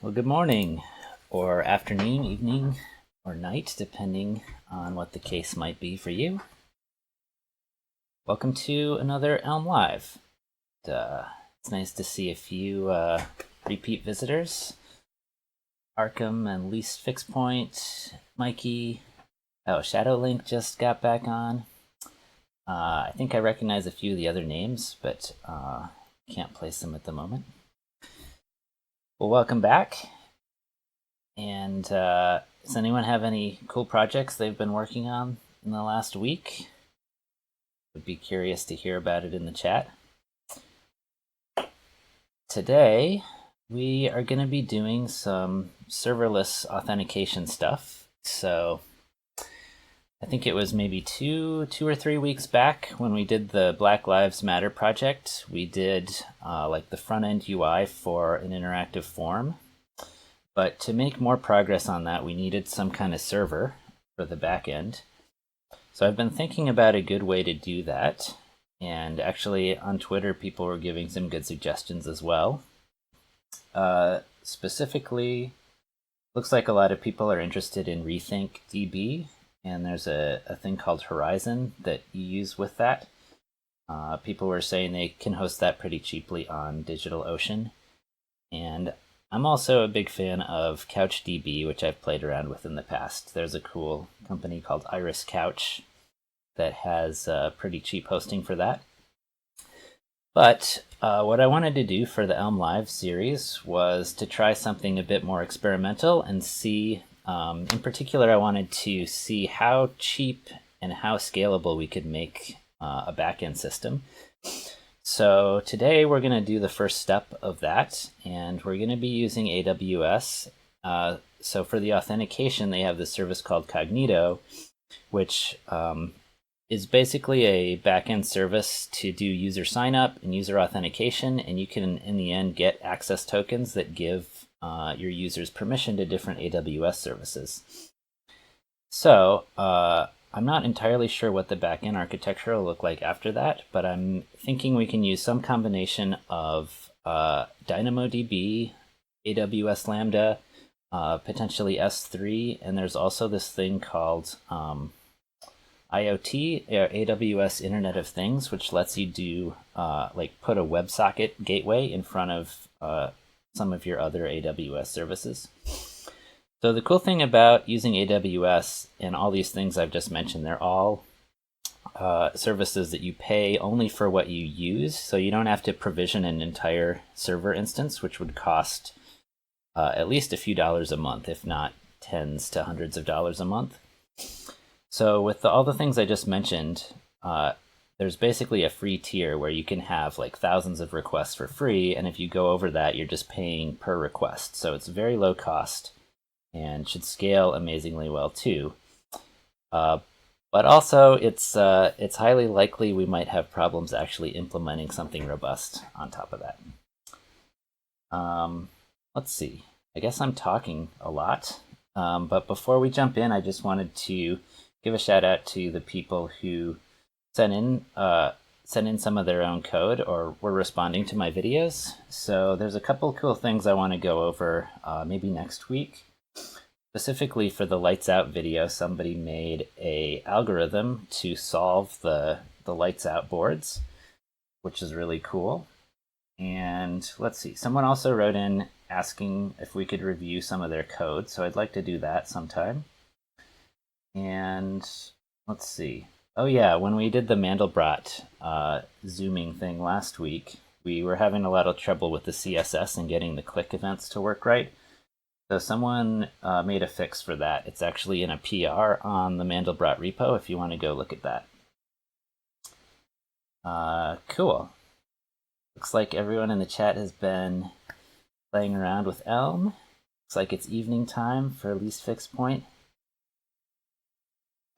Well, good morning, or afternoon, evening, or night, depending on what the case might be for you. Welcome to another ElmLive. It's nice to see a few repeat visitors. Arkham and Least Fixed Point, Mikey. Oh, Shadowlink just got back on. I think I recognize a few of the other names, but can't place them at the moment. Well, welcome back. And does anyone have any cool projects they've been working on in the last week? Would be curious to hear about it in the chat. Today, we are going to be doing some serverless authentication stuff. So I think it was maybe two or 3 weeks back when we did the Black Lives Matter project. We did like the front end UI for an interactive form. But to make more progress on that, we needed some kind of server for the backend. So I've been thinking about a good way to do that. And actually on Twitter, people were giving some good suggestions as well. Specifically, looks like a lot of people are interested in Rethink DB. And there's a thing called Horizon that you use with that. People were saying they can host that pretty cheaply on DigitalOcean. And I'm also a big fan of CouchDB, which I've played around with in the past. There's a cool company called Iris Couch that has pretty cheap hosting for that. But what I wanted to do for the ElmLive series was to try something a bit more experimental and see, in particular, I wanted to see how cheap and how scalable we could make a backend system. So today we're going to do the first step of that, and we're going to be using AWS. So for the authentication, they have this service called Cognito, which is basically a backend service to do user sign up and user authentication, and you can, in the end, get access tokens that give your users permission to different AWS services. So I'm not entirely sure what the backend architecture will look like after that, but I'm thinking we can use some combination of DynamoDB, AWS Lambda, potentially S3, and there's also this thing called IoT, AWS Internet of Things, which lets you do like put a WebSocket gateway in front of some of your other AWS services. So the cool thing about using AWS and all these things I've just mentioned, they're all services that you pay only for what you use. So you don't have to provision an entire server instance, which would cost at least a few dollars a month, if not tens to hundreds of dollars a month. So with all the things I just mentioned, there's basically a free tier where you can have like thousands of requests for free. And if you go over that, you're just paying per request. So it's very low cost and should scale amazingly well too. But also, it's highly likely we might have problems actually implementing something robust on top of that. Let's see. I guess I'm talking a lot. But before we jump in, I just wanted to give a shout out to the people who sent in some of their own code or were responding to my videos. So there's a couple cool things I want to go over maybe next week. Specifically for the lights out video, somebody made a algorithm to solve the lights out boards, which is really cool. And let's see, someone also wrote in asking if we could review some of their code, so I'd like to do that sometime. And let's see. Oh yeah, when we did the Mandelbrot zooming thing last week, we were having a lot of trouble with the CSS and getting the click events to work right. So someone made a fix for that. It's actually in a PR on the Mandelbrot repo if you want to go look at that. Cool. Looks like everyone in the chat has been playing around with Elm. Looks like it's evening time for Least Fixed Point.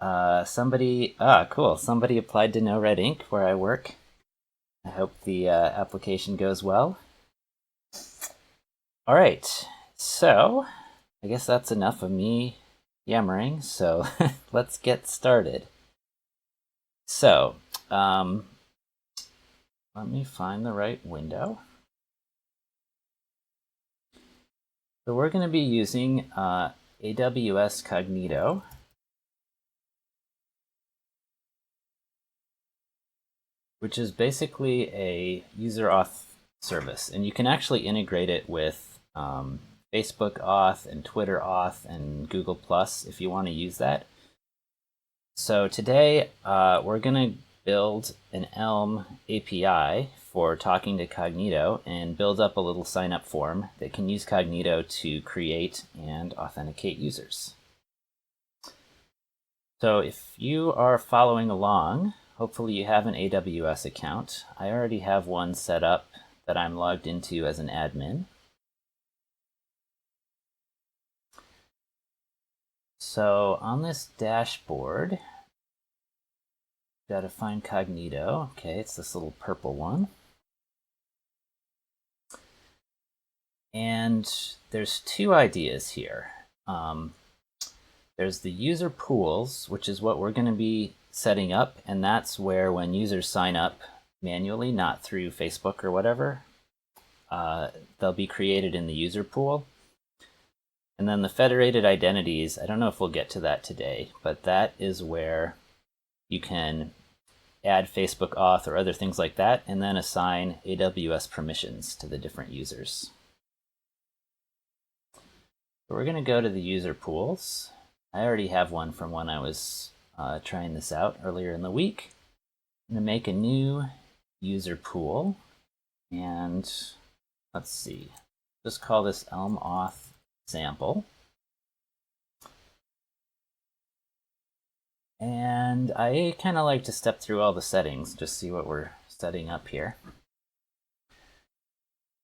Cool. Somebody applied to No Red Ink where I work. I hope the application goes well. All right. So, I guess that's enough of me yammering, so let's get started. So, let me find the right window. So we're going to be using AWS Cognito. Which is basically a user auth service. And you can actually integrate it with Facebook auth and Twitter auth and Google Plus if you want to use that. So today we're going to build an Elm API for talking to Cognito and build up a little sign-up form that can use Cognito to create and authenticate users. So if you are following along, hopefully you have an AWS account. I already have one set up that I'm logged into as an admin. So on this dashboard, got to find Cognito. Okay, it's this little purple one. And there's two ideas here. There's the user pools, which is what we're going to be setting up, and that's where when users sign up manually, not through Facebook or whatever, they'll be created in the user pool. And then the federated identities, I don't know if we'll get to that today, but that is where you can add Facebook auth or other things like that, and then assign AWS permissions to the different users. So we're going to go to the user pools. I already have one from when I was trying this out earlier in the week. I'm going to make a new user pool, and let's see, just call this Elm Auth sample. And I kind of like to step through all the settings, just see what we're setting up here.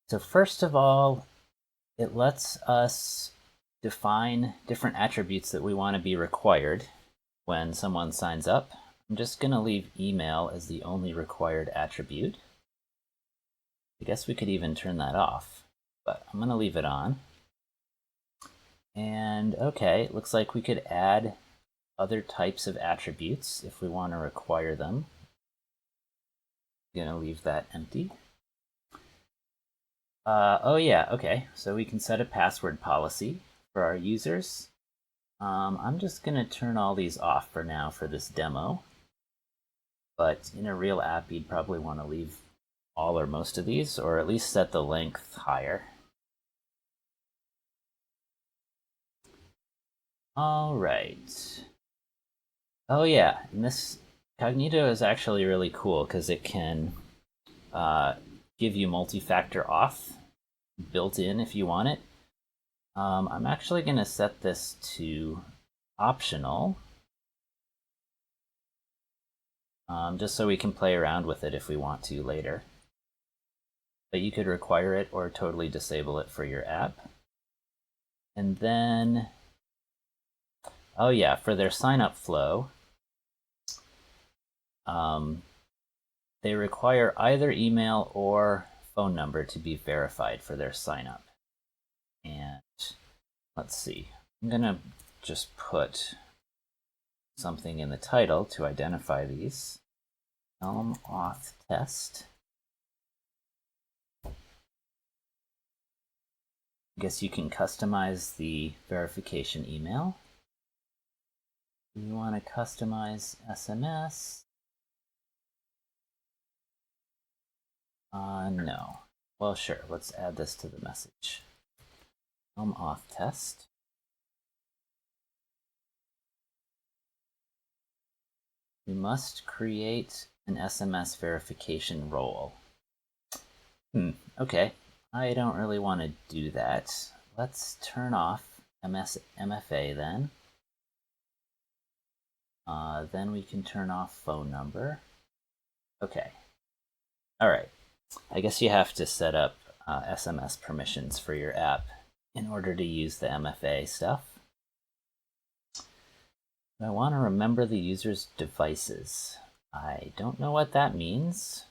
So first of all, it lets us define different attributes that we want to be required when someone signs up. I'm just going to leave email as the only required attribute. I guess we could even turn that off, but I'm going to leave it on. And okay, it looks like we could add other types of attributes if we want to require them. I'm going to leave that empty. Oh yeah, okay, so we can set a password policy for our users. I'm just going to turn all these off for now for this demo. But in a real app, you'd probably want to leave all or most of these, or at least set the length higher. All right. Oh yeah, and this Cognito is actually really cool because it can give you multi-factor auth built in if you want it. I'm actually going to set this to optional, just so we can play around with it if we want to later. But you could require it or totally disable it for your app. And then, oh yeah, for their sign-up flow, they require either email or phone number to be verified for their sign-up. And let's see, I'm going to just put something in the title to identify these. Elm auth test. I guess you can customize the verification email. Do you want to customize SMS? No. Well, sure, let's add this to the message. Elm auth test. We must create an SMS verification role. Okay, I don't really want to do that. Let's turn off MFA then. Then we can turn off phone number. Okay. All right. I guess you have to set up SMS permissions for your app in order to use the MFA stuff. I want to remember the user's devices. I don't know what that means.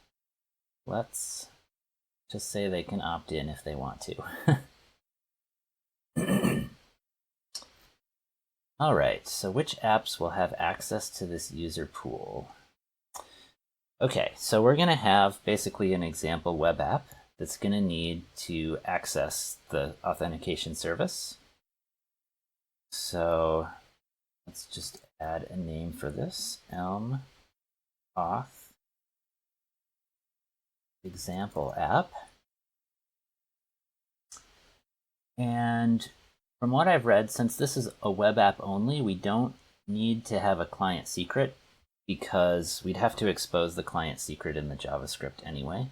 Let's just say they can opt in if they want to. All right, so which apps will have access to this user pool? Okay, so we're going to have basically an example web app that's going to need to access the authentication service. So let's just add a name for this, Elm Auth example app. And from what I've read, since this is a web app only, we don't need to have a client secret because we'd have to expose the client secret in the JavaScript anyway.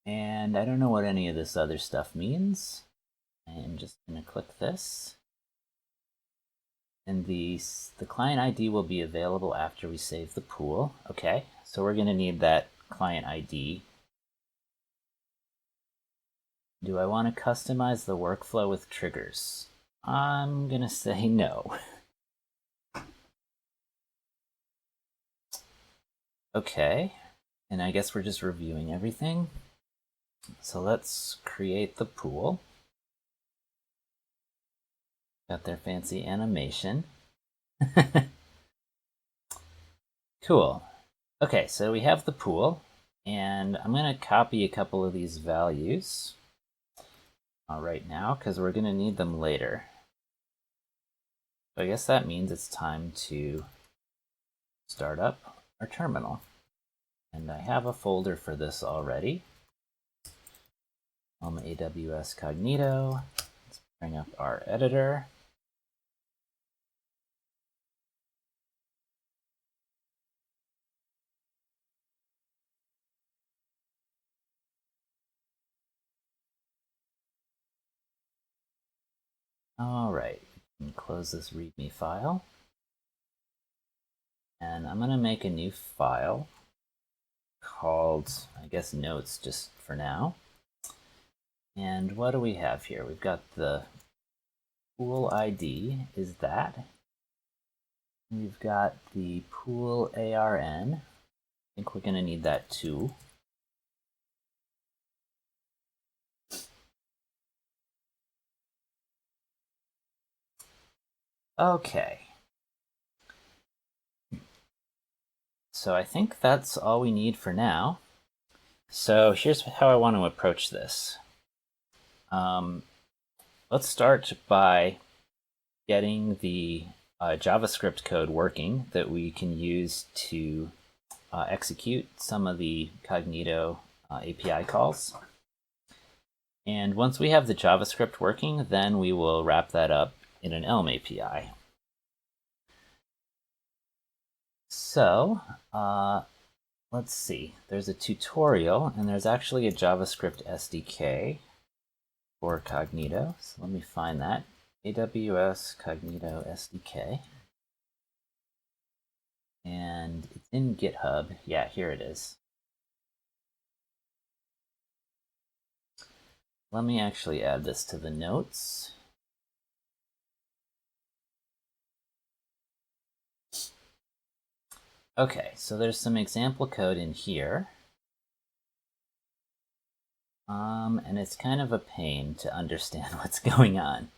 And I don't know what any of this other stuff means. I'm just going to click this. And the client ID will be available after we save the pool. Okay, so we're going to need that client ID. Do I want to customize the workflow with triggers? I'm going to say no. Okay, and I guess we're just reviewing everything. So let's create the pool. Got their fancy animation. Cool. Okay, so we have the pool, and I'm going to copy a couple of these values right now because we're going to need them later. So I guess that means it's time to start up our terminal. And I have a folder for this already. AWS Cognito. Let's bring up our editor. All right, we can close this README file. And I'm going to make a new file called, I guess, notes just for now. And what do we have here? We've got the pool ID is that. We've got the pool ARN. I think we're going to need that too. Okay. So I think that's all we need for now. So here's how I want to approach this. Let's start by getting the JavaScript code working that we can use to execute some of the Cognito API calls. And once we have the JavaScript working, then we will wrap that up in an Elm API. So let's see. There's a tutorial, and there's actually a JavaScript SDK for Cognito. So let me find that. AWS Cognito SDK. And it's in GitHub. Yeah, here it is. Let me actually add this to the notes. Okay, so there's some example code in here. And it's kind of a pain to understand what's going on.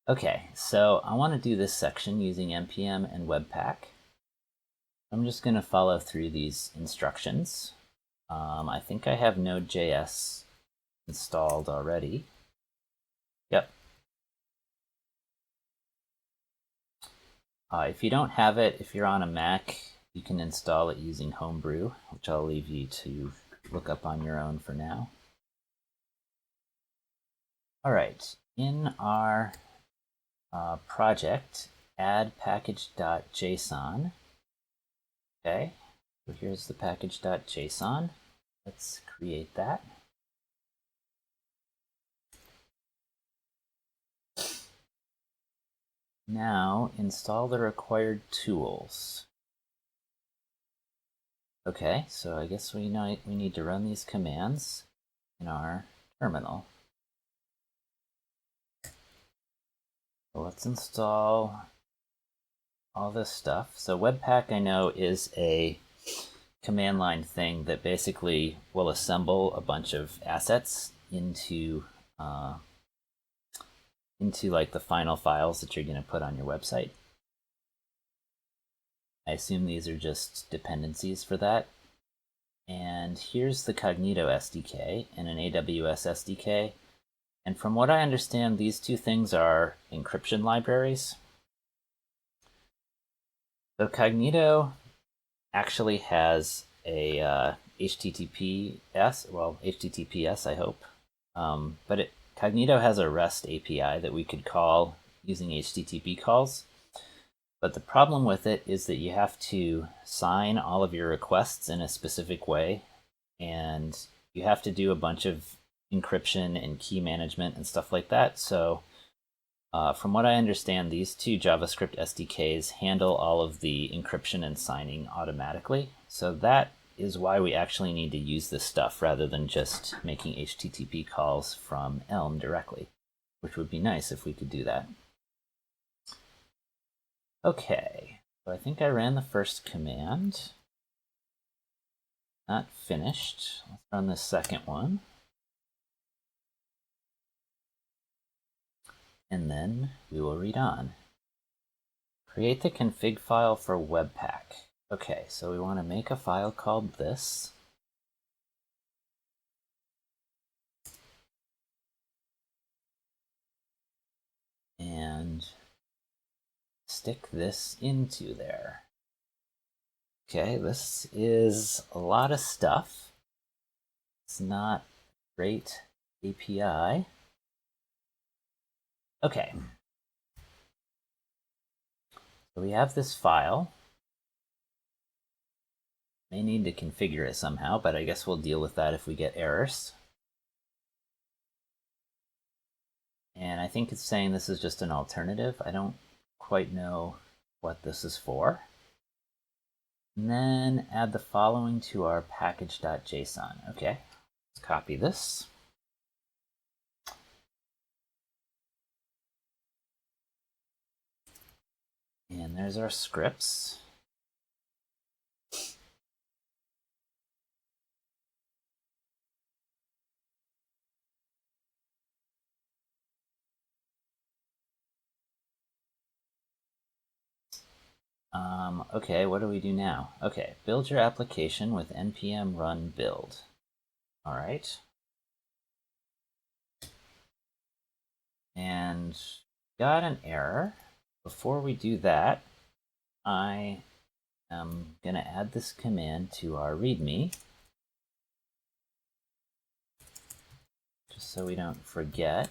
Okay, so I want to do this section using npm and webpack. I'm just going to follow through these instructions. I think I have Node.js installed already. Yep. If you don't have it, if you're on a Mac, you can install it using Homebrew, which I'll leave you to look up on your own for now. All right, in our project, add package.json. Okay, so here's the package.json. Let's create that. Now install the required tools. Okay, so I guess we need to run these commands in our terminal. So let's install all this stuff. So Webpack, I know, is a command line thing that basically will assemble a bunch of assets into like the final files that you're going to put on your website. I assume these are just dependencies for that. And here's the Cognito SDK and an AWS SDK. And from what I understand, these two things are encryption libraries. So Cognito actually has a HTTPS, I hope. But Cognito has a REST API that we could call using HTTP calls. But the problem with it is that you have to sign all of your requests in a specific way, and you have to do a bunch of encryption and key management and stuff like that. So from what I understand, these two JavaScript SDKs handle all of the encryption and signing automatically. So that is why we actually need to use this stuff rather than just making HTTP calls from Elm directly, which would be nice if we could do that. Okay, so I think I ran the first command. Not finished. Let's run the second one. And then we will read on. Create the config file for Webpack. Okay, so we want to make a file called this. And stick this into there. Okay, this is a lot of stuff. It's not a great API. Okay. So we have this file. May need to configure it somehow, but I guess we'll deal with that if we get errors. And I think it's saying this is just an alternative. I don't quite know what this is for. And then add the following to our package.json. Okay, let's copy this. And there's our scripts. Okay, what do we do now? Okay, build your application with npm run build. All right. And got an error. Before we do that, I am going to add this command to our README, just so we don't forget.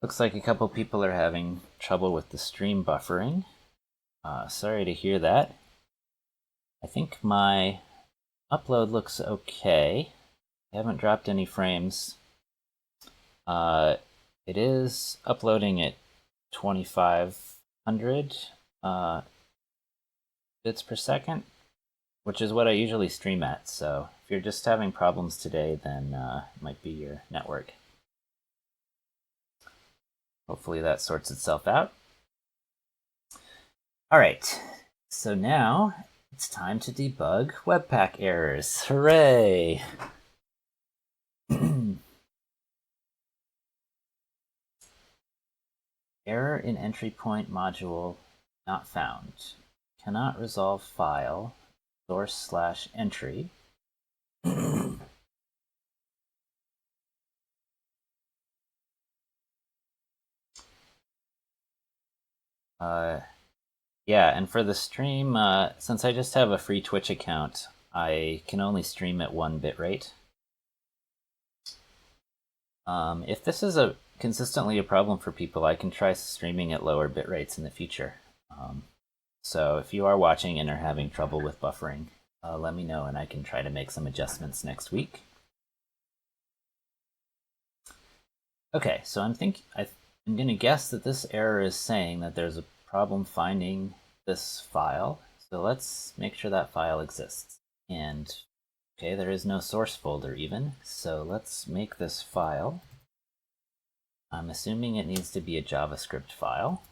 Looks like a couple people are having trouble with the stream buffering. Sorry to hear that. I think my upload looks okay. I haven't dropped any frames. It is uploading at 2500 bits per second, which is what I usually stream at. So if you're just having problems today, then it might be your network. Hopefully that sorts itself out. All right, so now it's time to debug Webpack errors. Hooray! Error in entry point module not found. Cannot resolve file source/entry. Yeah, and for the stream, since I just have a free Twitch account, I can only stream at 1 bitrate. If this is consistently a problem for people, I can try streaming at lower bit rates in the future. So if you are watching and are having trouble with buffering, let me know and I can try to make some adjustments next week. Okay, so I'm going to guess that this error is saying that there's a problem finding this file. So let's make sure that file exists. And okay, there is no source folder even. So let's make this file. I'm assuming it needs to be a JavaScript file.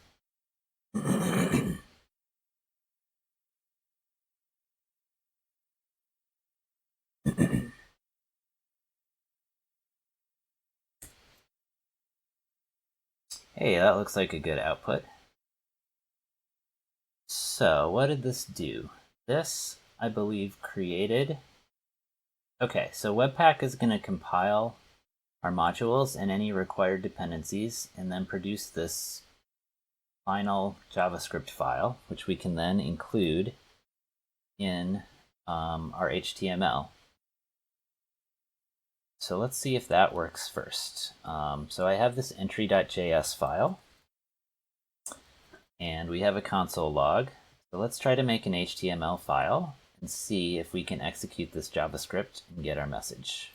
Hey, that looks like a good output. So what did this do? This, I believe, created... Okay, so Webpack is going to compile our modules and any required dependencies and then produce this final JavaScript file, which we can then include in our HTML. So let's see if that works first. So I have this entry.js file, and we have a console log. So let's try to make an HTML file and see if we can execute this JavaScript and get our message.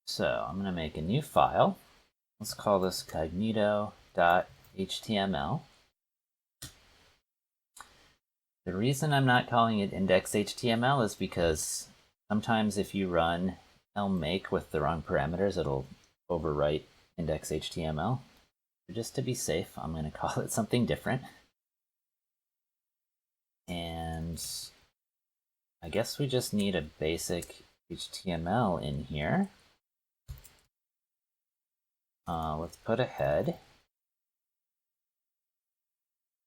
So I'm going to make a new file. Let's call this cognito.html. The reason I'm not calling it index.html is because sometimes if you run elm-make with the wrong parameters, it'll overwrite index.html. So just to be safe, I'm going to call it something different. And I guess we just need a basic HTML in here. Let's put a head.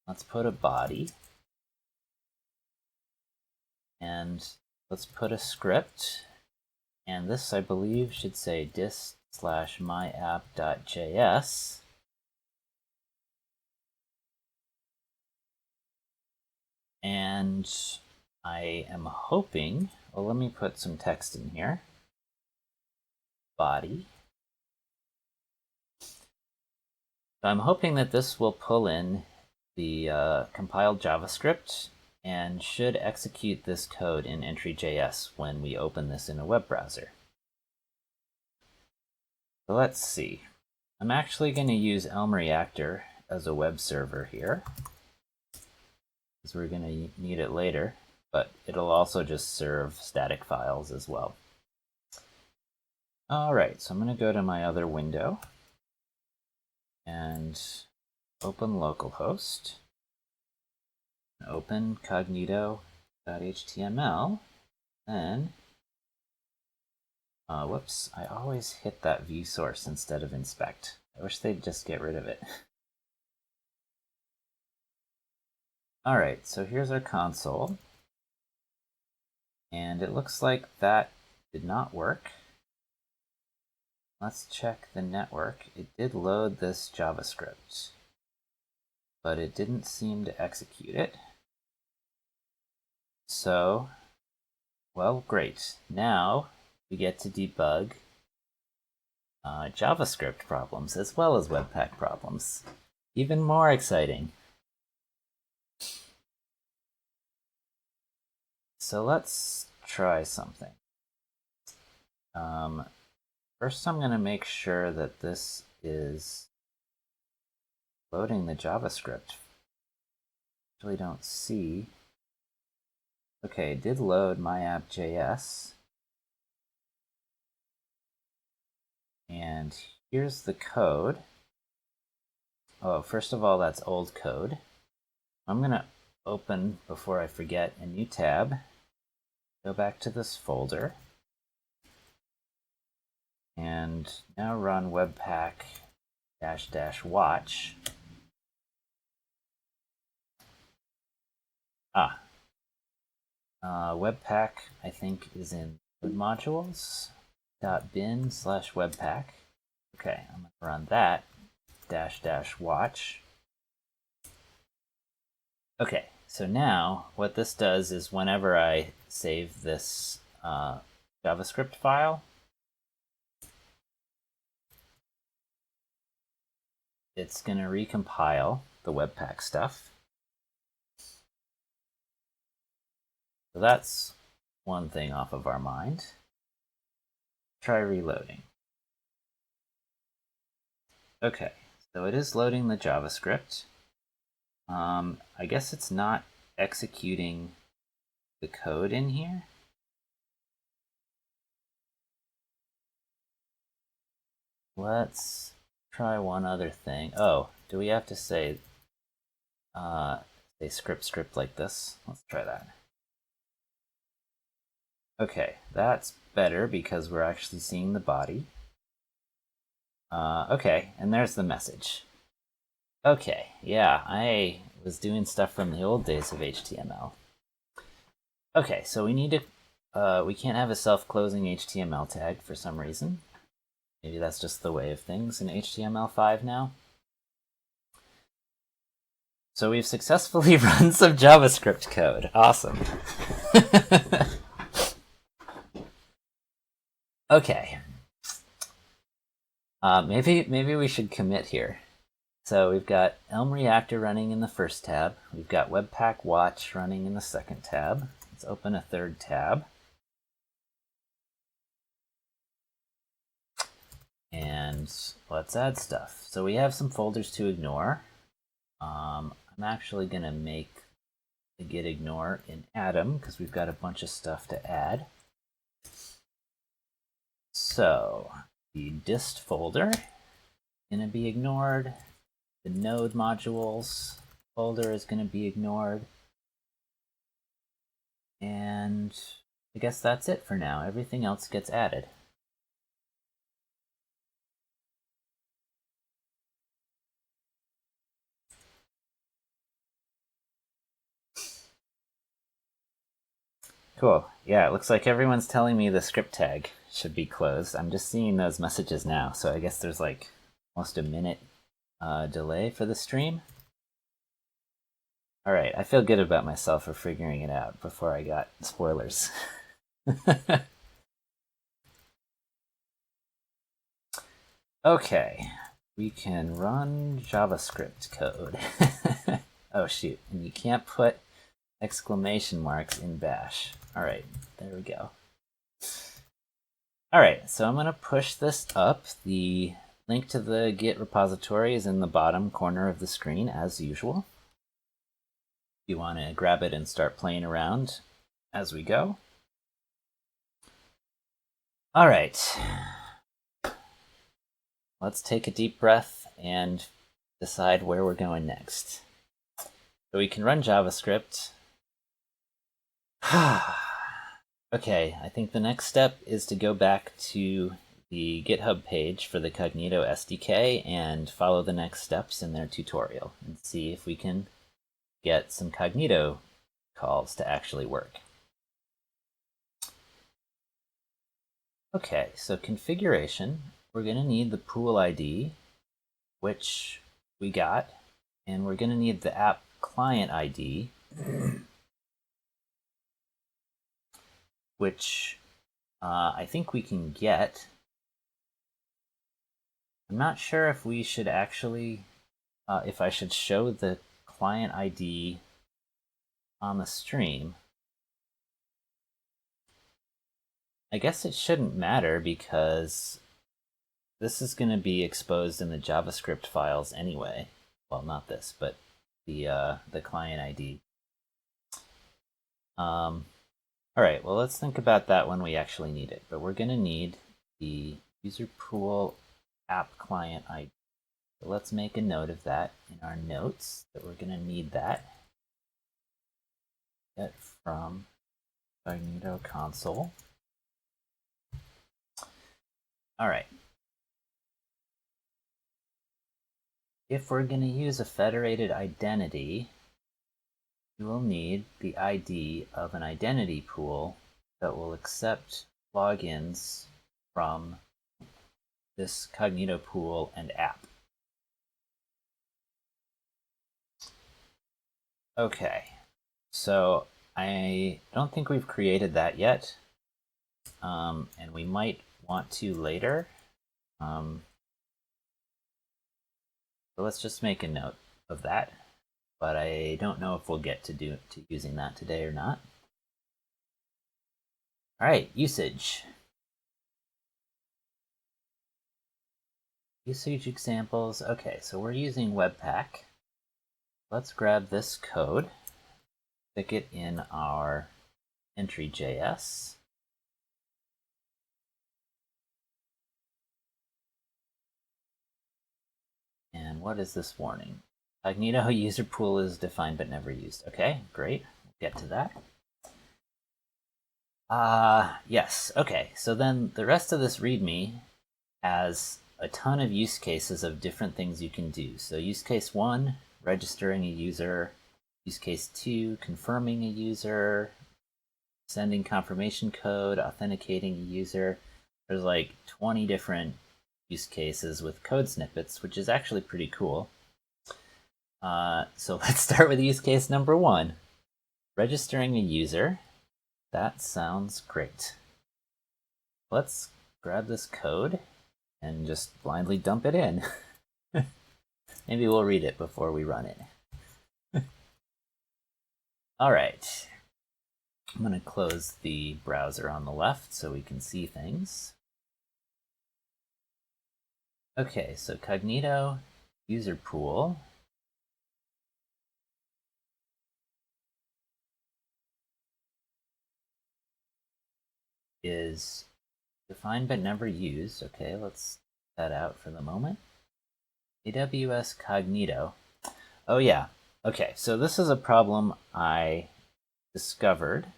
Let's put a body. And let's put a script. And this, I believe, should say dist/myapp.js. And I am hoping, well, let me put some text in here. Body. So I'm hoping that this will pull in the compiled JavaScript and should execute this code in entry.js when we open this in a web browser. So let's see. I'm actually going to use Elm Reactor as a web server here, because we're going to need it later, but it'll also just serve static files as well. All right, so I'm going to go to my other window and open localhost, open cognito.html, then, whoops, I always hit that view source instead of inspect. I wish they'd just get rid of it. All right, so here's our console. And it looks like that did not work. Let's check the network. It did load this JavaScript, but it didn't seem to execute it. So, well, great. Now we get to debug JavaScript problems as well as Webpack problems. Even more exciting. So let's try something. First, I'm going to make sure that this is loading the JavaScript. Actually don't see. Okay, it did load myapp.js. And here's the code. Oh, first of all, that's old code. I'm going to open, before I forget, a new tab. Go back to this folder. And now run webpack --watch. Webpack, I think, is in code modules .bin/webpack. Okay, I'm going to run that --watch. Okay, so now what this does is whenever I save this JavaScript file, it's going to recompile the Webpack stuff. So that's one thing off of our mind. Try reloading. Okay, so it is loading the JavaScript. I guess it's not executing the code in here. Let's try one other thing. Oh, do we have to say script like this? Let's try that. Okay, that's better because we're actually seeing the body. Okay, and there's the message. Okay, yeah, I was doing stuff from the old days of HTML. Okay, so we need to, we can't have a self-closing HTML tag for some reason. Maybe that's just the way of things in HTML5 now. So we've successfully run some JavaScript code. Awesome. Okay. Maybe we should commit here. So we've got Elm Reactor running in the first tab. We've got Webpack Watch running in the second tab. Let's open a third tab. And let's add stuff. So we have some folders to ignore. I'm actually going to make the git ignore in Atom because we've got a bunch of stuff to add. So the dist folder is going to be ignored. The node modules folder is going to be ignored. And I guess that's it for now. Everything else gets added. Cool. Yeah, it looks like everyone's telling me the script tag should be closed. I'm just seeing those messages now, so I guess there's like almost a minute delay for the stream. All right, I feel good about myself for figuring it out before I got spoilers. Okay, we can run JavaScript code. Oh shoot, and you can't put exclamation marks in bash. All right, there we go. All right, so I'm going to push this up. The link to the Git repository is in the bottom corner of the screen, as usual. If you want to grab it and start playing around as we go. All right. Let's take a deep breath and decide where we're going next. So we can run JavaScript. Okay, I think the next step is to go back to the GitHub page for the Cognito SDK and follow the next steps in their tutorial and see if we can get some Cognito calls to actually work. Okay, so configuration, we're going to need the pool ID, which we got, and we're going to need the app client ID, which I think we can get. I'm not sure if we should actually, if I should show the client ID on the stream. I guess it shouldn't matter because this is going to be exposed in the JavaScript files anyway. Well, not this, but the client ID. All right, well, let's think about that when we actually need it. But we're going to need the user pool app client ID. So let's make a note of that in our notes that we're going to need that. Get from Cognito console. All right. If we're going to use a federated identity, we will need the ID of an identity pool that will accept logins from this Cognito pool and app. Okay, so I don't think we've created that yet, and we might want to later. So let's just make a note of that, but I don't know if we'll get to using that today or not. All right, usage. Usage examples. Okay, so we're using Webpack. Let's grab this code, stick it in our entry.js. And what is this warning? Cognito user pool is defined but never used. Okay, great. We'll get to that. Yes. Okay, so then the rest of this README has a ton of use cases of different things you can do. So use case 1, registering a user. Use case 2, confirming a user. Sending confirmation code, authenticating a user. There's like 20 different use cases with code snippets, which is actually pretty cool. So let's start with use case number 1. Registering a user. That sounds great. Let's grab this code and just blindly dump it in. Maybe we'll read it before we run it. All right. I'm going to close the browser on the left so we can see things. Okay, so Cognito user pool is defined but never used. Okay, let's get that out for the moment. AWS Cognito. Oh yeah. Okay, so this is a problem I discovered.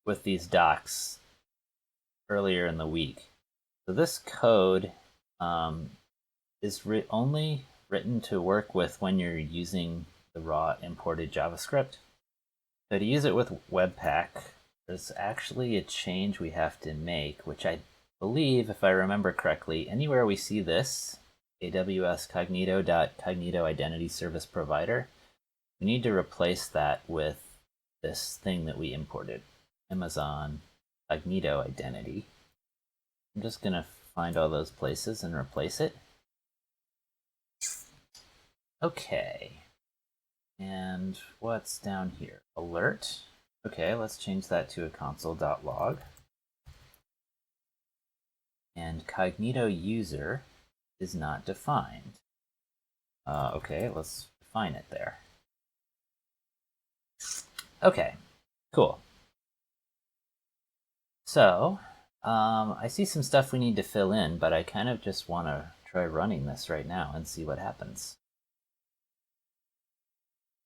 With these docs earlier in the week. So this code is only written to work with when you're using the raw imported JavaScript. So to use it with Webpack, there's actually a change we have to make, which I believe, if I remember correctly, anywhere we see this, AWS Cognito identity service provider, we need to replace that with this thing that we imported, Amazon Cognito identity. I'm just going to find all those places and replace it. Okay. And what's down here? Alert. Okay, let's change that to a console.log. And Cognito user is not defined. Okay, let's define it there. Okay, cool. So, I see some stuff we need to fill in, but I kind of just want to try running this right now and see what happens.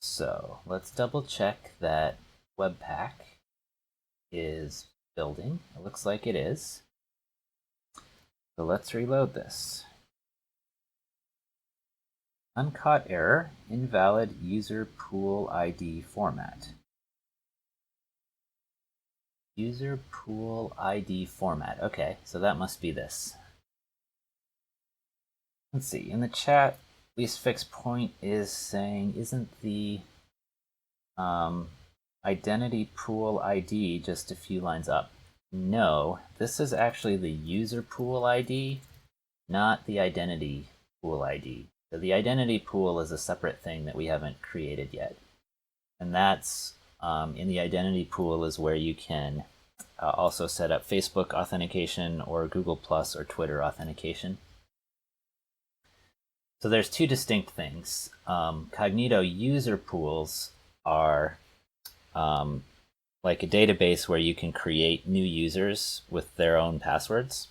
So let's double check that Webpack is building. It looks like it is. So let's reload this. Uncaught error, invalid user pool ID format. User pool ID format. Okay, so that must be this. Let's see, in the chat, least fix point is saying, isn't the identity pool ID just a few lines up? No, this is actually the user pool ID, not the identity pool ID. So the identity pool is a separate thing that we haven't created yet. And that's in the identity pool is where you can also set up Facebook authentication or Google Plus or Twitter authentication. So there's two distinct things. Cognito user pools are like a database where you can create new users with their own passwords.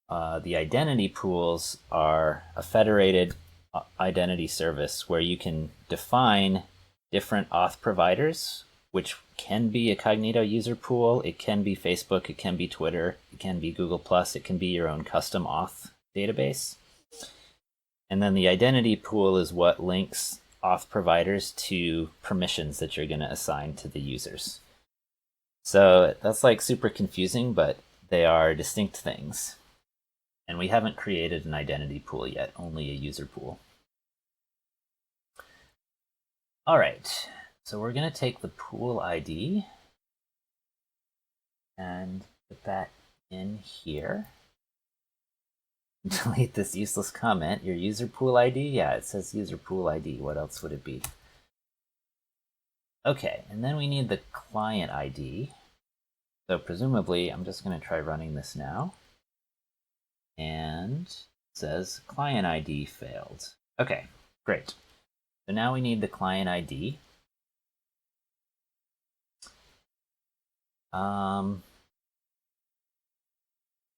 The identity pools are a federated identity service where you can define different auth providers, which can be a Cognito user pool. It can be Facebook, it can be Twitter, it can be Google Plus, it can be your own custom auth database. And then the identity pool is what links auth providers to permissions that you're going to assign to the users. So that's like super confusing, but they are distinct things. And we haven't created an identity pool yet, only a user pool. All right, so we're going to take the pool ID and put that in here. Delete this useless comment. Your user pool ID? Yeah, it says user pool ID. What else would it be? Okay, and then we need the client ID. So presumably, I'm just going to try running this now. And it says client ID failed. Okay, great. So now we need the client ID.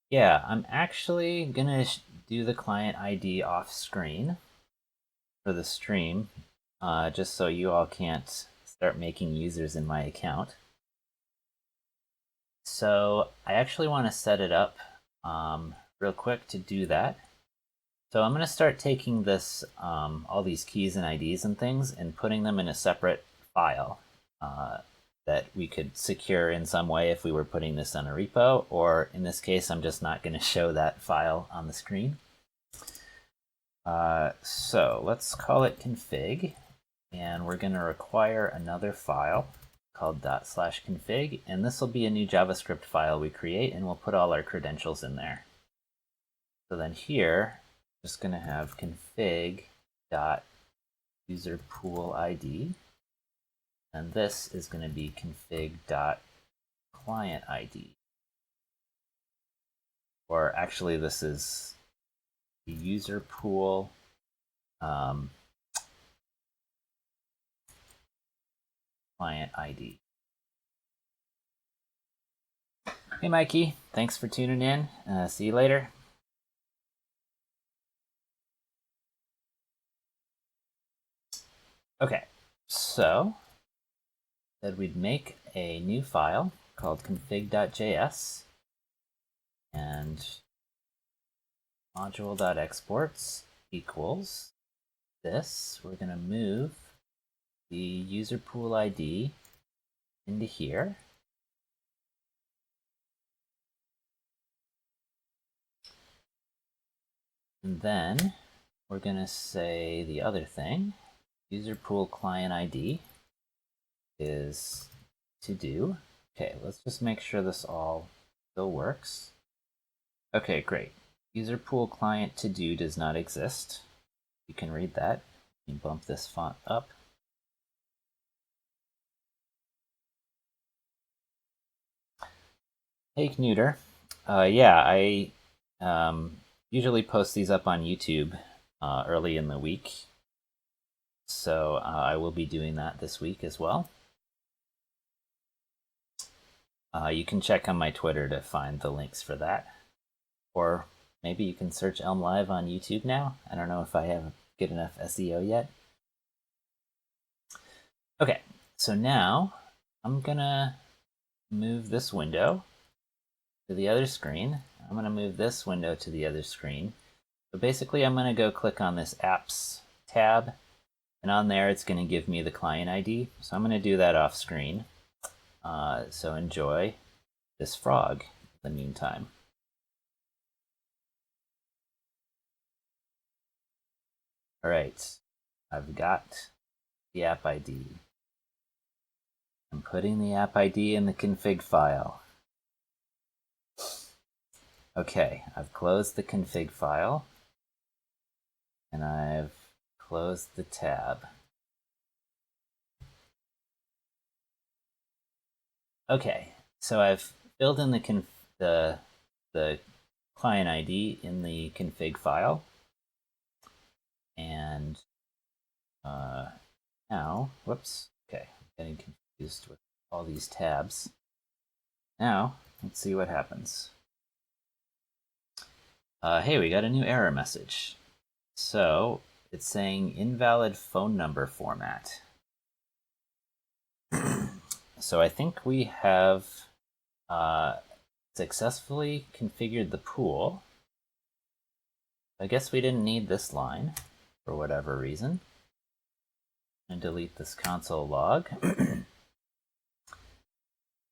Yeah, I'm actually going to do the client ID off screen for the stream. just so you all can't start making users in my account. So I actually want to set it up real quick to do that. So I'm going to start taking this, all these keys and IDs and things, and putting them in a separate file that we could secure in some way if we were putting this on a repo, or in this case, I'm just not going to show that file on the screen. So let's call it config, and we're going to require another file called ./config, and this will be a new JavaScript file we create, and we'll put all our credentials in there. So then here, I'm just going to have config.userPoolID, and this is going to be config.clientID. Or actually, this is the user pool client ID. Hey, Mikey. Thanks for tuning in. See you later. Okay, so said we'd make a new file called config.js, and module.exports equals this. We're going to move the user pool ID into here. And then we're going to say the other thing. User pool client ID is to do. Okay, let's just make sure this all still works. Okay, great. User pool client to do does not exist. You can read that. You can bump this font up. Hey, Knuter. Yeah, I usually post these up on YouTube early in the week. So I will be doing that this week as well. You can check on my Twitter to find the links for that. Or maybe you can search ElmLive on YouTube now. I don't know if I have good enough SEO yet. Okay, so now I'm gonna move this window to the other screen. I'm gonna move this window to the other screen. So basically I'm gonna go click on this apps tab, and on there it's gonna give me the client ID. So I'm gonna do that off screen. So enjoy this frog in the meantime. All right, I've got the app ID. I'm putting the app ID in the config file. Okay, I've closed the config file, and I've closed the tab. Okay, so I've filled in the client ID in the config file, and now, whoops, okay, I'm getting confused with all these tabs. Now, let's see what happens. Hey, we got a new error message. So it's saying invalid phone number format. So I think we have successfully configured the pool. I guess we didn't need this line for whatever reason. And delete this console log.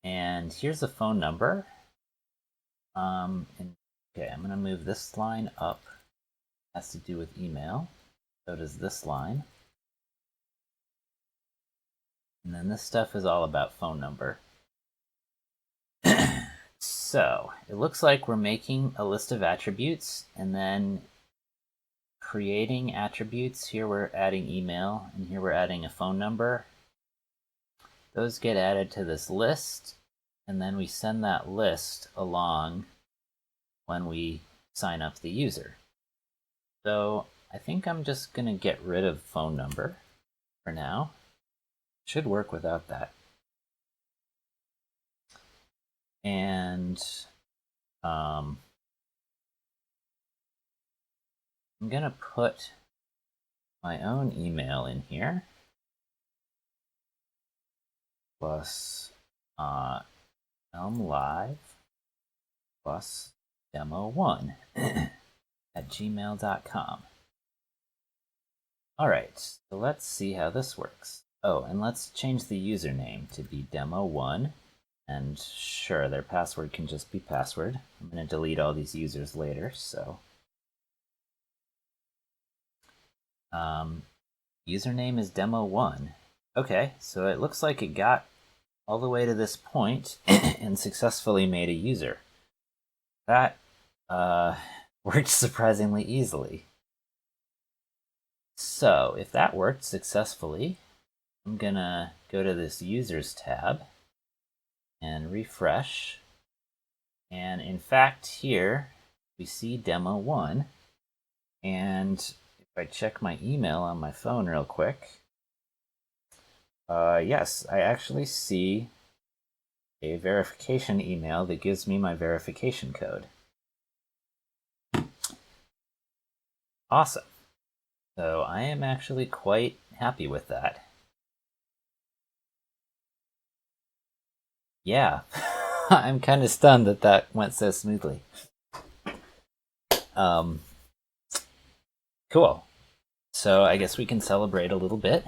And here's a phone number. Okay, I'm going to move this line up. It has to do with email. So does this line. And then this stuff is all about phone number. So it looks like we're making a list of attributes and then creating attributes. Here we're adding email, and here we're adding a phone number. Those get added to this list, and then we send that list along when we sign up the user. So I think I'm just going to get rid of phone number for now. Should work without that. And I'm going to put my own email in here. plus ElmLive plus demo1 at gmail.com. All right, so let's see how this works. Oh, and let's change the username to be demo1. And sure, their password can just be password. I'm going to delete all these users later, so. Username is demo1. Okay, so it looks like it got all the way to this point and successfully made a user. That worked surprisingly easily. So if that worked successfully, I'm gonna go to this users tab and refresh. And in fact, here we see demo1. And if I check my email on my phone real quick, yes, I actually see a verification email that gives me my verification code. Awesome. So I am actually quite happy with that. Yeah, I'm kind of stunned that that went so smoothly. Cool. So I guess we can celebrate a little bit.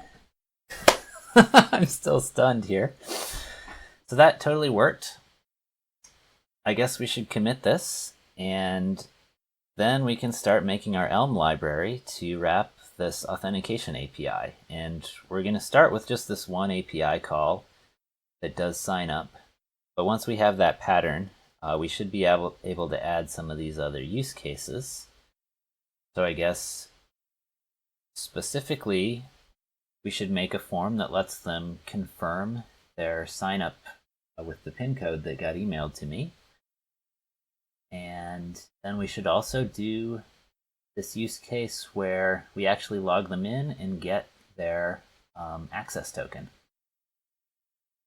I'm still stunned here. So that totally worked. I guess we should commit this, and then we can start making our Elm library to wrap this authentication API. And we're going to start with just this one API call that does sign up. But once we have that pattern, we should be able to add some of these other use cases. So I guess specifically, we should make a form that lets them confirm their sign up with the PIN code that got emailed to me. And then we should also do this use case where we actually log them in and get their access token.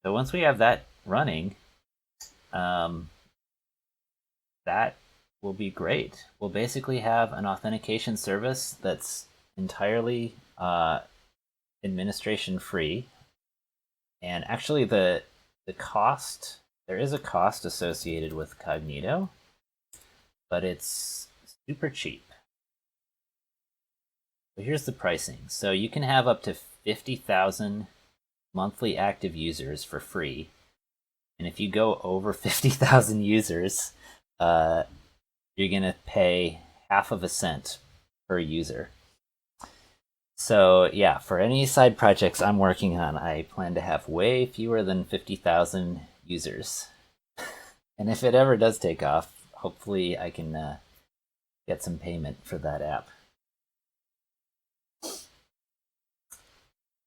So once we have that running, that will be great. We'll basically have an authentication service that's entirely administration free. And actually the cost, there is a cost associated with Cognito, but it's super cheap. So here's the pricing. So you can have up to 50,000 monthly active users for free. And if you go over 50,000 users, you're going to pay half of a cent per user. So yeah, for any side projects I'm working on, I plan to have way fewer than 50,000 users. And if it ever does take off, hopefully I can get some payment for that app.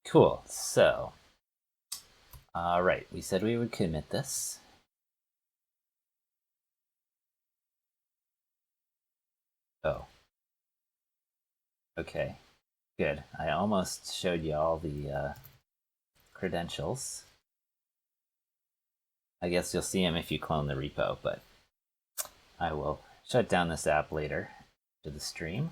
Cool, so, all right, we said we would commit this. Oh, okay, good. I almost showed you all the credentials. I guess you'll see them if you clone the repo, but I will shut down this app later to the stream.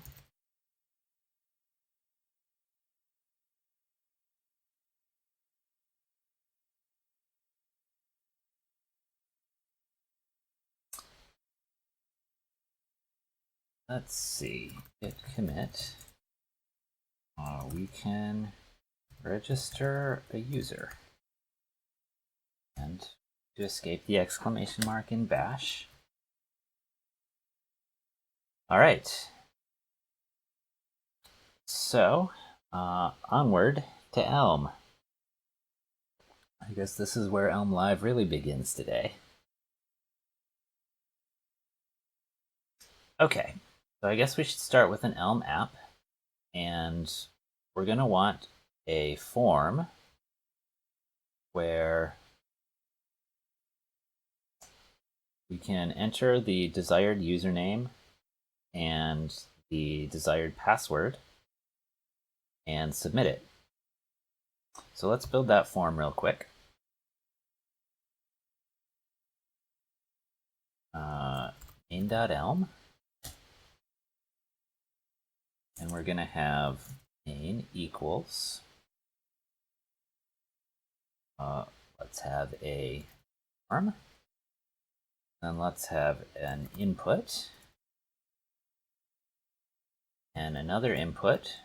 Let's see, git commit. We can register a user. And to escape the exclamation mark in bash. All right. So, onward to Elm. I guess this is where ElmLive really begins today. Okay, so I guess we should start with an Elm app, and we're going to want a form where we can enter the desired username and the desired password and submit it. So let's build that form real quick. Main.elm, and we're going to have main equals let's have a form. Then let's have an input and another input,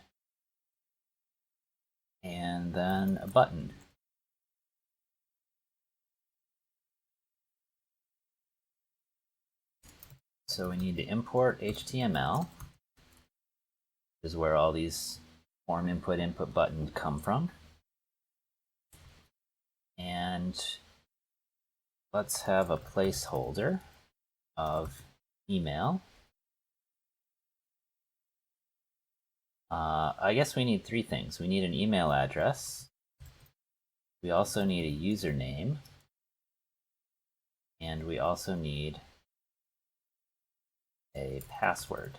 and then a button. So we need to import HTML, which is where all these form input buttons come from. And let's have a placeholder of email. I guess we need three things. We need an email address. We also need a username. And we also need a password.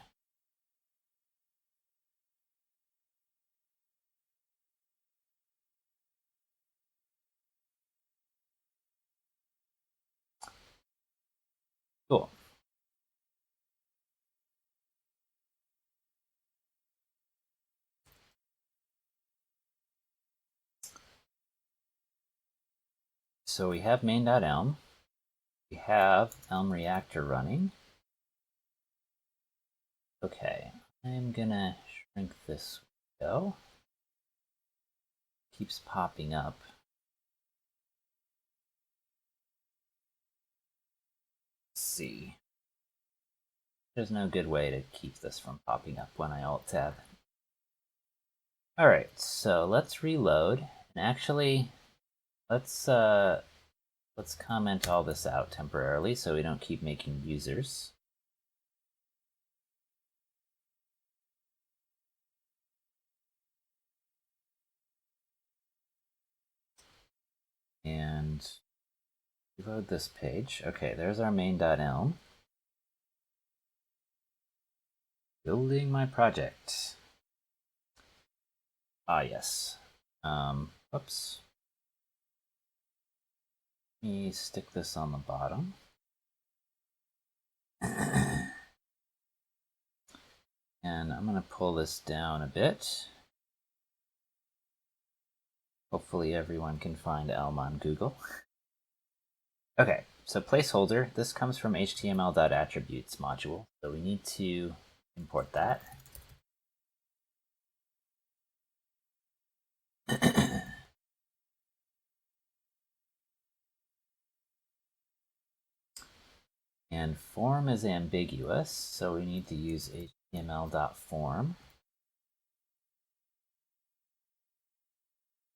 Cool. So we have main.elm. We have Elm Reactor running. Okay, I'm gonna shrink this window. Keeps popping up. Let's see. There's no good way to keep this from popping up when I Alt-Tab. Alright, so let's reload. And actually, let's comment all this out temporarily so we don't keep making users. And reload this page. Okay, there's our main.elm. Building my project. Ah, yes. Oops. Let me stick this on the bottom. And I'm going to pull this down a bit. Hopefully everyone can find Elm on Google. Okay, so placeholder, this comes from html.attributes module, so we need to import that. And form is ambiguous, so we need to use html.form.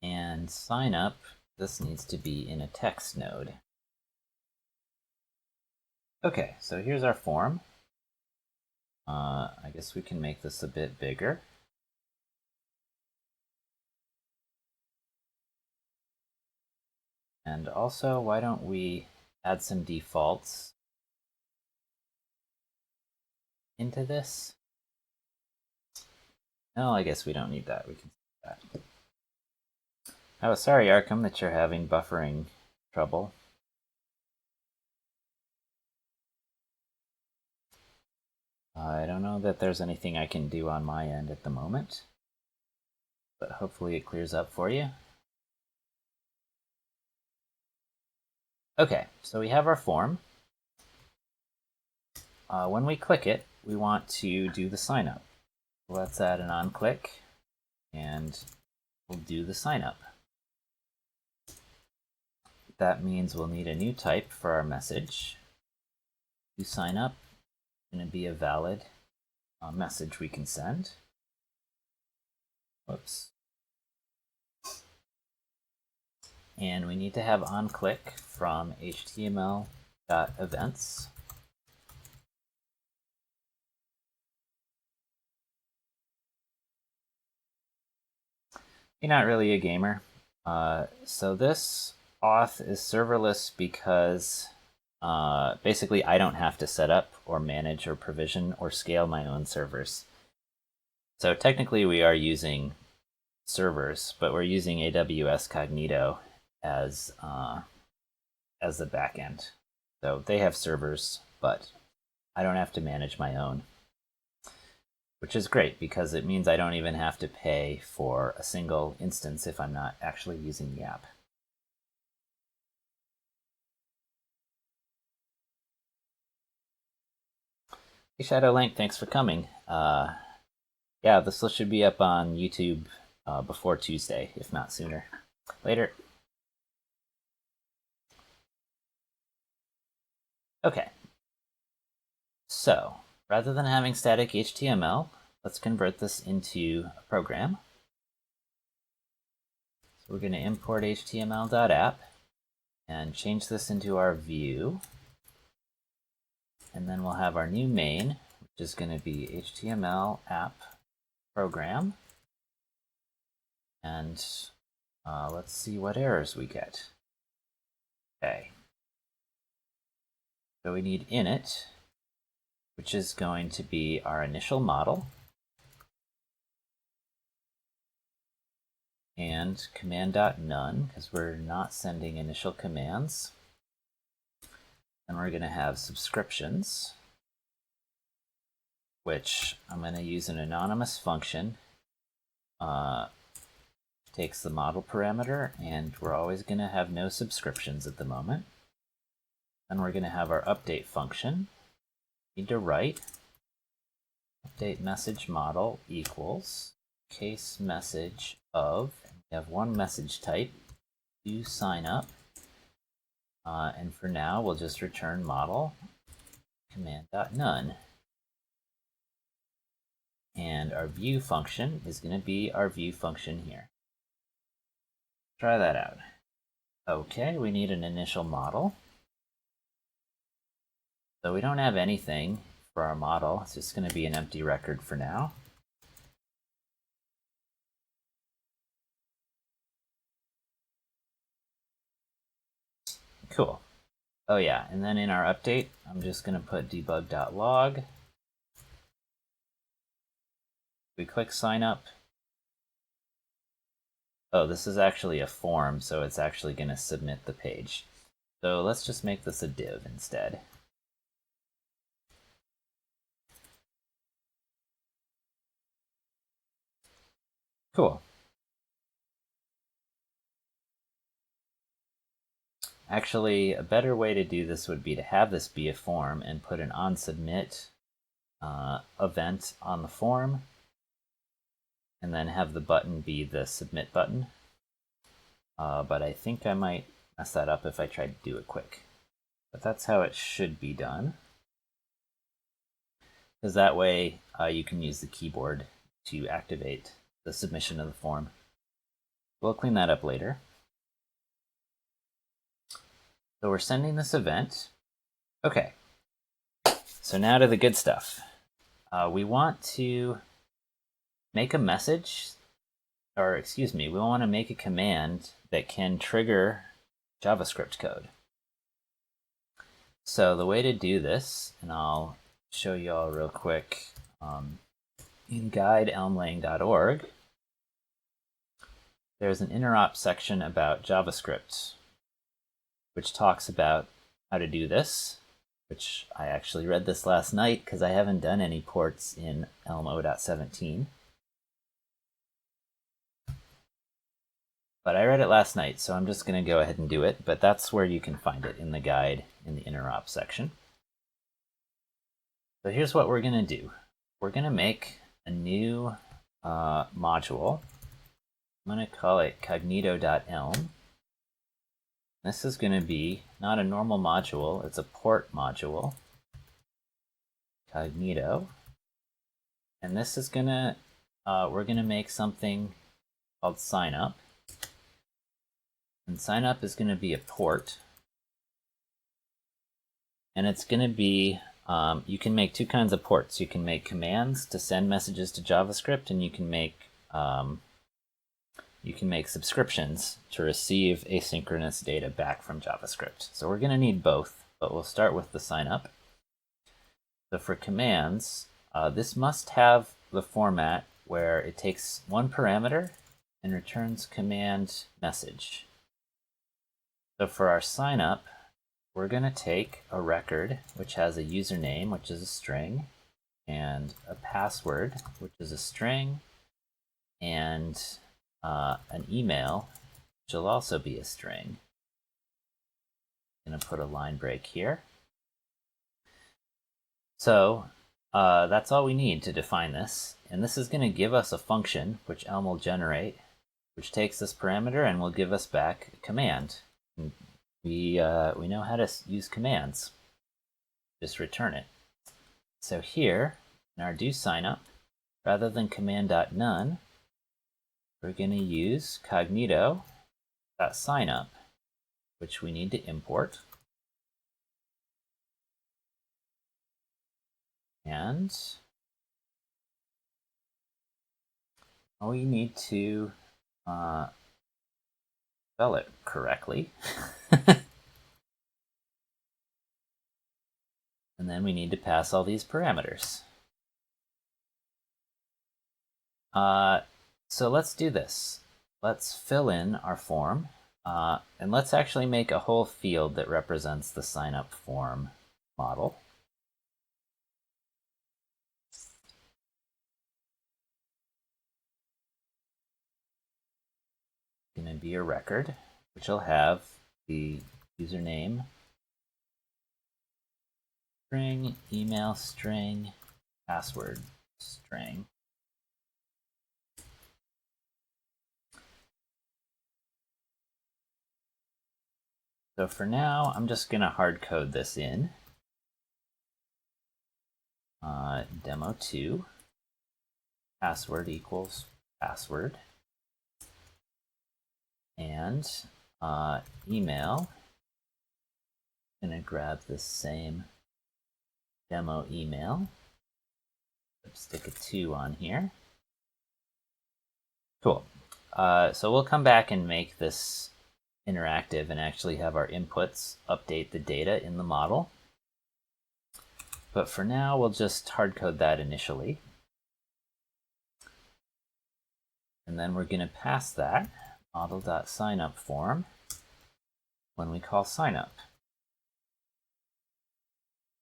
And sign up, this needs to be in a text node. Okay, so here's our form. I guess we can make this a bit bigger. And also, why don't we add some defaults into this? No, I guess we don't need that. We can do that. Oh, sorry, Arkham, that you're having buffering trouble. I don't know that there's anything I can do on my end at the moment, but hopefully it clears up for you. Okay, so we have our form. When we click it, we want to do the sign up. Let's add an on-click, and we'll do the sign up. That means we'll need a new type for our message. To sign up, it's going to be a valid message we can send. Whoops. And we need to have onClick from html.events. You're not really a gamer. So this auth is serverless because basically I don't have to set up or manage or provision or scale my own servers. So technically we are using servers, but we're using AWS Cognito as the backend. So they have servers, but I don't have to manage my own, which is great because it means I don't even have to pay for a single instance if I'm not actually using the app. Hey Shadowlink, thanks for coming. Yeah, this should be up on YouTube before Tuesday, if not sooner. Later. Okay. So, rather than having static HTML, let's convert this into a program. So we're going to import html.app and change this into our view. And then we'll have our new main, which is going to be HTML app program. And let's see what errors we get. Okay. So we need init, which is going to be our initial model, and command.none, because we're not sending initial commands. And we're going to have subscriptions, which I'm going to use an anonymous function. Takes the model parameter, and we're always going to have no subscriptions at the moment. Then we're going to have our update function. Need to write update message model equals case message of, we have one message type, do sign up. And for now, we'll just return model command.none. And our view function is going to be our view function here. Try that out. Okay, we need an initial model. So we don't have anything for our model. It's just going to be an empty record for now. Cool. Oh yeah, and then in our update, I'm just going to put debug.log. We click sign up. Oh, this is actually a form, so it's actually going to submit the page. So let's just make this a div instead. Cool. Actually, a better way to do this would be to have this be a form and put an onSubmit event on the form, and then have the button be the submit button. But I think I might mess that up if I try to do it quick. But that's how it should be done. Because that way you can use the keyboard to activate the submission of the form. We'll clean that up later. So we're sending this event. Okay. So now to the good stuff. We want to make a message, or excuse me, we want to make a command that can trigger JavaScript code. So the way to do this, and I'll show you all real quick, in guide.elmlang.org, there's an interop section about JavaScript, which talks about how to do this, which I actually read this last night because I haven't done any ports in Elm 0.17. But I read it last night, so I'm just going to go ahead and do it. But that's where you can find it in the guide in the interop section. So here's what we're going to do. We're going to make a new module. I'm going to call it Cognito.elm. This is going to be not a normal module, it's a port module. Cognito. And this is going to, we're going to make something called sign up. And sign up is going to be a port. And it's going to be, you can make two kinds of ports. You can make commands to send messages to JavaScript, and you can make subscriptions to receive asynchronous data back from JavaScript. So we're going to need both, but we'll start with the sign up. So for commands, this must have the format where it takes one parameter and returns command message. So for our sign up, we're going to take a record which has a username, which is a string, and a password, which is a string, and an email, which will also be a string. I'm going to put a line break here. So that's all we need to define this. And this is going to give us a function, which Elm will generate, which takes this parameter and will give us back a command. And we know how to use commands. Just return it. So here, in our do sign up, rather than command.none, we're going to use cognito.signup, which we need to import. And we need to spell it correctly. And then we need to pass all these parameters. So let's do this. Let's fill in our form, and let's actually make a whole field that represents the sign up form model. It's going to be a record, which will have the username string, email string, password string. So for now, I'm just going to hard code this in. Demo2, password equals password, and email. I'm going to grab this same demo email, stick a 2 on here. Cool. So we'll come back and make this interactive and actually have our inputs update the data in the model. But for now, we'll just hard code that initially. And then we're going to pass that model.signup form when we call signup.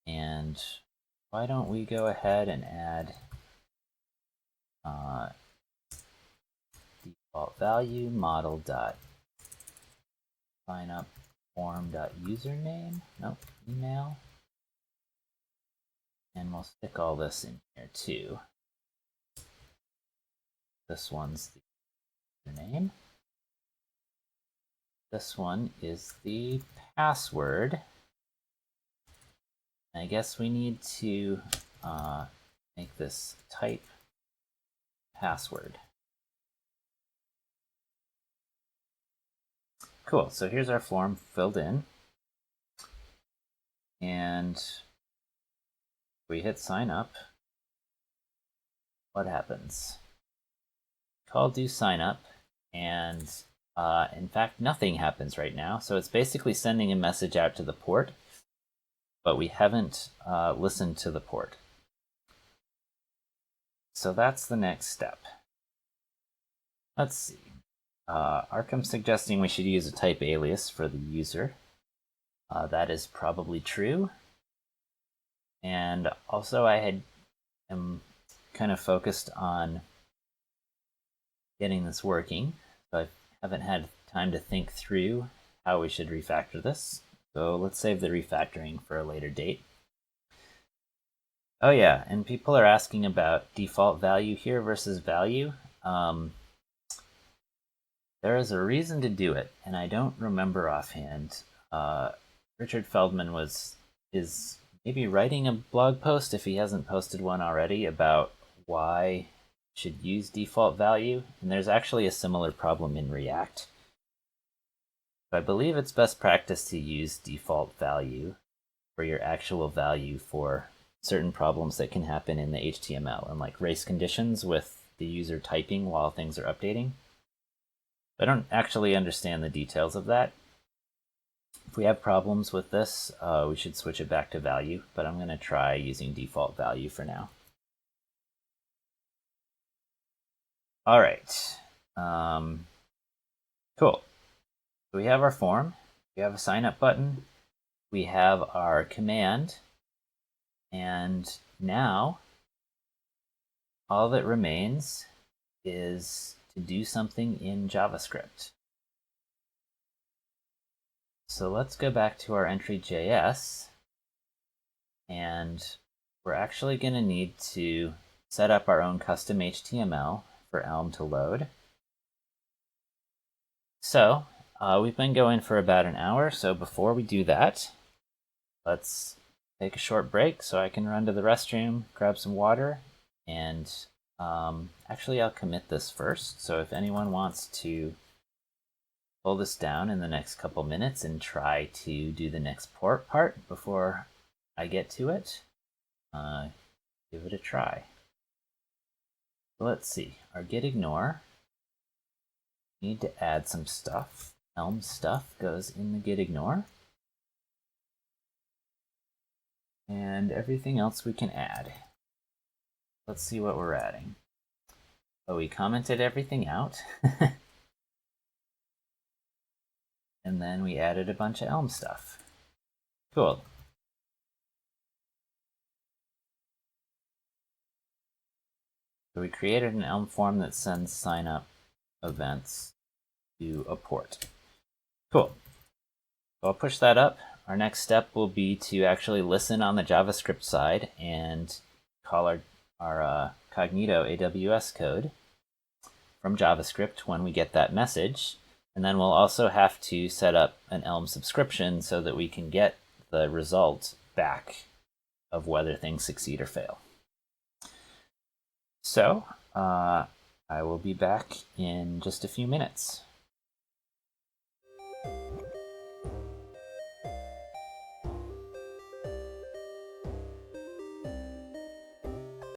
And why don't we go ahead and add default value model.signup form.username, email. And we'll stick all this in here too. This one's the username. This one is the password. I guess we need to make this type password. Cool, so here's our form filled in. And we hit sign up. What happens? Call do sign up, and in fact, nothing happens right now. So it's basically sending a message out to the port, but we haven't listened to the port. So that's the next step. Let's see. Arkham's suggesting we should use a type alias for the user. That is probably true. And also I am kind of focused on getting this working. So I haven't had time to think through how we should refactor this. So let's save the refactoring for a later date. Oh yeah, and people are asking about default value here versus value. There is a reason to do it, and I don't remember offhand. Richard Feldman is maybe writing a blog post, if he hasn't posted one already, about why you should use default value. And there's actually a similar problem in React. I believe it's best practice to use default value for your actual value for certain problems that can happen in the HTML, and like race conditions with the user typing while things are updating. I don't actually understand the details of that. If we have problems with this, we should switch it back to value, but I'm going to try using default value for now. All right. Cool. So we have our form. We have a sign up button. We have our command. And now all that remains is to do something in JavaScript. So let's go back to our entry.js, and we're actually going to need to set up our own custom HTML for Elm to load. So we've been going for about an hour, so before we do that, let's take a short break so I can run to the restroom, grab some water, and actually I'll commit this first. So if anyone wants to pull this down in the next couple minutes and try to do the next port part before I get to it, give it a try. So let's see, our git ignore, need to add some stuff. Elm stuff goes in the git ignore. And everything else we can add. Let's see what we're adding. Oh, we commented everything out. And then we added a bunch of Elm stuff. Cool. So we created an Elm form that sends sign up events to a port. Cool. So I'll push that up. Our next step will be to actually listen on the JavaScript side and call our Cognito AWS code from JavaScript when we get that message. And then we'll also have to set up an Elm subscription so that we can get the result back of whether things succeed or fail. So I will be back in just a few minutes.